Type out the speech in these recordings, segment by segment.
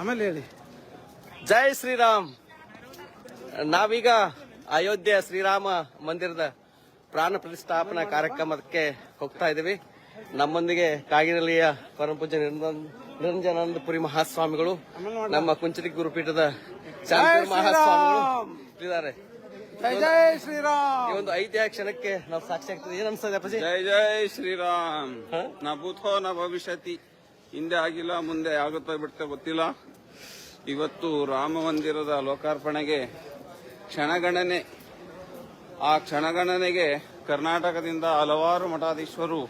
ಆಮೇಲೆ ಹೇಳಿ. ಜೈ ಶ್ರೀರಾಮ್. ನಾವೀಗ ಅಯೋಧ್ಯೆ ಶ್ರೀರಾಮ ಮಂದಿರದ ಪ್ರಾಣ ಪ್ರತಿಷ್ಠಾಪನಾ ಕಾರ್ಯಕ್ರಮಕ್ಕೆ ಹೋಗ್ತಾ ಇದ್ದೀವಿ. ನಮ್ಮೊಂದಿಗೆ ಕಾಗಿನೆಲೆಯ ಪರಮಪೂಜ್ಯ ನಿರಂಜನಾನಂದಪುರಿ ಮಹಾಸ್ವಾಮಿಗಳು, ನಮ್ಮ ಕುಂಚಲಿ ಗುರುಪೀಠದ ಶಾಂತಿ ಮಹಾಸ್ವಾಮಿಗಳು ಇದ್ದಾರೆ. ಜೈ ಶ್ರೀರಾಮ್. ಈ ಒಂದು ಐತಿಹಾಸಿಕ ಕ್ಷಣಕ್ಕೆ ನಾವು ಸಾಕ್ಷಿ ಆಗ್ತದೆ. ಏನ್ ಅನ್ಸ್ತದೆ ಅಪ್ಪಾಜಿ? ಜೈ ಜೈ ಶ್ರೀರಾಮ್. ನ ಭೂತೋ ನ ಭವಿಷ್ಯತಿ. ಹಿಂದೆ ಆಗಿಲ್ಲ, ಮುಂದೆ ಆಗುತ್ತೋ ಬಿಡ್ತೋ ಗೊತ್ತಿಲ್ಲ. ಇವತ್ತು ರಾಮ ಮಂದಿರದ ಲೋಕಾರ್ಪಣೆಗೆ ಕ್ಷಣಗಣನೆ. ಆ ಕ್ಷಣಗಣನೆಗೆ ಕರ್ನಾಟಕದಿಂದ ಹಲವಾರು ಮಠಾಧೀಶರು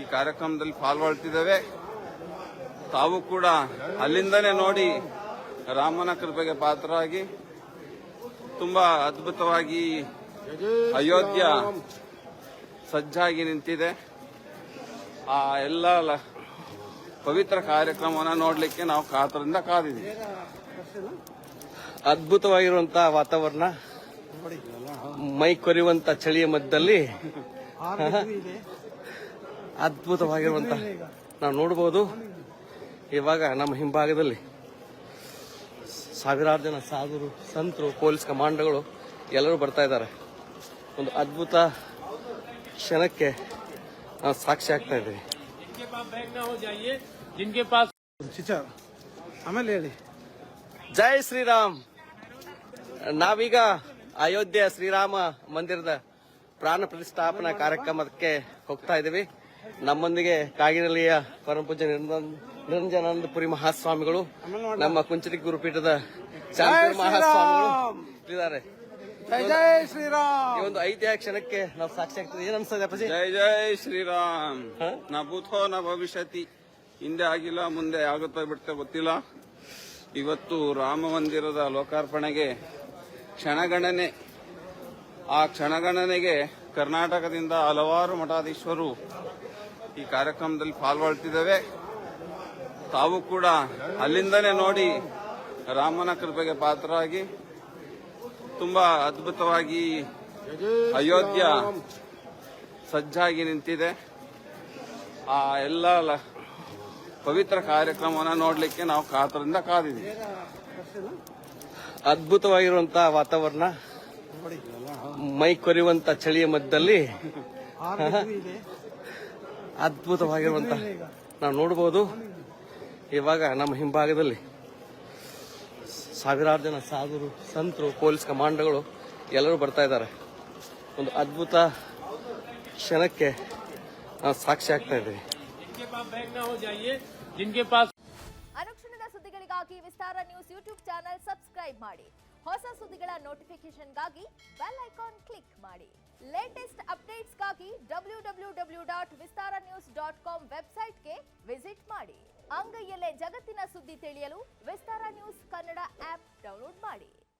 ಈ ಕಾರ್ಯಕ್ರಮದಲ್ಲಿ ಪಾಲ್ಗೊಳ್ತಿದ್ದೇವೆ. ತಾವು ಕೂಡ ಅಲ್ಲಿಂದನೇ ನೋಡಿ ರಾಮನ ಕೃಪೆಗೆ ಪಾತ್ರರಾಗಿ ತುಂಬಾ ಅದ್ಭುತವಾಗಿ ಅಯೋಧ್ಯ ಸಜ್ಜಾಗಿ ನಿಂತಿದೆ. ಆ ಎಲ್ಲ ಪವಿತ್ರ ಕಾರ್ಯಕ್ರಮವನ್ನು ನೋಡ್ಲಿಕ್ಕೆ ನಾವು ಕಾತರದಿಂದ ಕಾದಿದ್ದೀವಿ. ಅದ್ಭುತವಾಗಿರುವಂತಹ ವಾತಾವರಣ, ಮೈ ಕೊರೆಯುವಂತ ಚಳಿಯ ಮಧ್ಯದಲ್ಲಿ ಅದ್ಭುತವಾಗಿರುವಂತಹ ನಾವು ನೋಡಬಹುದು. ಇವಾಗ ನಮ್ಮ ಹಿಂಭಾಗದಲ್ಲಿ ಸಾವಿರಾರು ಜನ ಸಾಧುರು, ಸಂತರು, ಪೊಲೀಸ್ ಕಮಾಂಡೋಗಳು ಎಲ್ಲರೂ ಬರ್ತಾ ಇದ್ದಾರೆ. ಒಂದು ಅದ್ಭುತ ಕ್ಷಣಕ್ಕೆ ನಾವು ಸಾಕ್ಷಿ ಆಗ್ತಾ ಇದ್ದೀವಿ. ಆಮೇಲೆ ಹೇಳಿ. ಜೈ ಶ್ರೀರಾಮ್. ನಾವೀಗ ಅಯೋಧ್ಯೆ ಶ್ರೀರಾಮ ಮಂದಿರದ ಪ್ರಾಣ ಪ್ರತಿಷ್ಠಾಪನಾ ಕಾರ್ಯಕ್ರಮಕ್ಕೆ ಹೋಗ್ತಾ ಇದ್ದೀವಿ. ನಮ್ಮೊಂದಿಗೆ ಕಾಗಿನೆಲೆಯ ಪರಮಪೂಜ್ಯ ನಿರಂಜನಾನಂದಪುರಿ ಮಹಾಸ್ವಾಮಿಗಳು, ನಮ್ಮ ಕುಂಚಲಿ ಗುರುಪೀಠದ ಶಾಂತಿ ಮಹಾಸ್ವಾಮಿಗಳು ಇದ್ದಾರೆ. ಜೈ ಶ್ರೀರಾಮ್. ಈ ಒಂದು ಐತಿಹಾಸಿಕ ಕ್ಷಣಕ್ಕೆ ನಾವು ಸಾಕ್ಷಿ ಆಗ್ತದೆ. ಏನ್ ಅನ್ಸ್ತದೆ ಅಪ್ಪಾಜಿ? ಜೈ ಜೈ ಶ್ರೀರಾಮ್. ನ ಭೂತೋ ನ ಭವಿಷ್ಯತಿ. ಹಿಂದೆ ಆಗಿಲ್ಲ, ಮುಂದೆ ಆಗುತ್ತೋ ಬಿಡ್ತೋ ಗೊತ್ತಿಲ್ಲ. ಇವತ್ತು ರಾಮ ಮಂದಿರದ ಲೋಕಾರ್ಪಣೆಗೆ ಕ್ಷಣಗಣನೆ. ಆ ಕ್ಷಣಗಣನೆಗೆ ಕರ್ನಾಟಕದಿಂದ ಹಲವಾರು ಮಠಾಧೀಶರು ಈ ಕಾರ್ಯಕ್ರಮದಲ್ಲಿ ಪಾಲ್ಗೊಳ್ತಿದ್ದೇವೆ. ತಾವು ಕೂಡ ಅಲ್ಲಿಂದನೇ ನೋಡಿ ರಾಮನ ಕೃಪೆಗೆ ಪಾತ್ರರಾಗಿ ತುಂಬಾ ಅದ್ಭುತವಾಗಿ ಅಯೋಧ್ಯ ಸಜ್ಜಾಗಿ ನಿಂತಿದೆ. ಆ ಎಲ್ಲ ಪವಿತ್ರ ಕಾರ್ಯಕ್ರಮವನ್ನು ನೋಡ್ಲಿಕ್ಕೆ ನಾವು ಕಾತರದಿಂದ ಕಾದಿದ್ದೀವಿ. ಅದ್ಭುತವಾಗಿರುವಂತಹ ವಾತಾವರಣ, ಮೈ ಕೊರೆಯುವಂತ ಚಳಿಯ ಮಧ್ಯದಲ್ಲಿ ಅದ್ಭುತವಾಗಿರುವಂತಹ ನಾವು ನೋಡಬಹುದು. ಇವಾಗ ನಮ್ಮ ಹಿಂಭಾಗದಲ್ಲಿ ಸಾವಿರಾರು ಜನ ಸಾಧುರು, ಸಂತರು, ಪೊಲೀಸ್ ಕಮಾಂಡೋಗಳು ಎಲ್ಲರೂ ಬರ್ತಾ ಇದ್ದಾರೆ. ಒಂದು ಅದ್ಭುತ ಕ್ಷಣಕ್ಕೆ ನಾವು ಸಾಕ್ಷಿ ಆಗ್ತಾ ಇದ್ದೀವಿ. ಅನುಕ್ಷಣದ ಸುದ್ದಿಗಳಿಗಾಗಿ ವಿಸ್ತಾರ ನ್ಯೂಸ್ ಯೂಟ್ಯೂಬ್ ಚಾನೆಲ್ ಸಬ್ಸ್ಕ್ರೈಬ್ ಮಾಡಿ. ಹೊಸ ಸುದ್ದಿಗಳ ನೋಟಿಫಿಕೇಶನ್ಗಾಗಿ ಬೆಲ್ ಐಕಾನ್ ಕ್ಲಿಕ್ ಮಾಡಿ. ಲೇಟೆಸ್ಟ್ ಅಪ್ಡೇಟ್ಸ್ಗಾಗಿ www.vistaranews.com ವೆಬ್ಸೈಟ್ಗೆ ವಿಸಿಟ್ ಮಾಡಿ. ಅಂಗೈಯಲ್ಲೇ ಜಗತ್ತಿನ ಸುದ್ದಿ ತಿಳಿಯಲು ವಿಸ್ತಾರ ನ್ಯೂಸ್ ಕನ್ನಡ ಆಪ್ ಡೌನ್ಲೋಡ್ ಮಾಡಿ.